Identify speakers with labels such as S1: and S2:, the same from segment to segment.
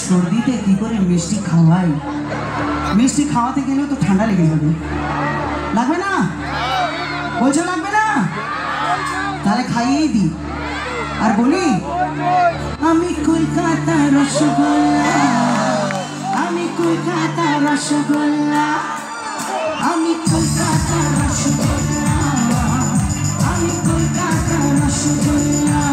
S1: সর্দিতে কি করে মিষ্টি খাওয়াই? মিষ্টি খাওয়াতে গেলেও তো ঠান্ডা লেগে যাবে। লাগবে না? বলছো লাগবে না? তাহলে খাইয়েই দিই। আর বলি, আমি কলকাতা রসগোল্লা, আমি কলকাতা রসগোল্লা, আমি কলকাতা রসগোল্লা, আমি কলকাতা রসগোল্লা।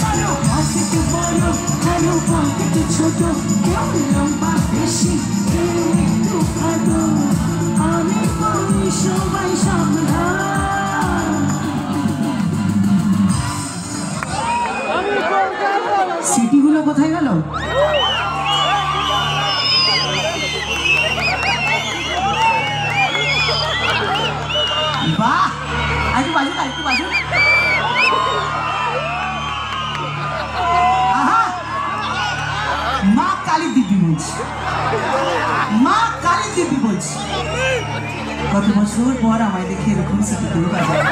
S1: কারো পকেট বড়, কারো পকেট ছোট, কেউ লম্বা বেশি, কেউ একটু খাটো, আমি বলি সবাই সাবধান। সিটিগুলো কোথায় গেল? বাহ, একটু বাজুন, একটু বাজুন। মা কালী দিব্যি বলছি, মা কালী দিব্যি বলছি। কত বছর পর আমায় দেখে এরকম সিটি গুলো বাজায়।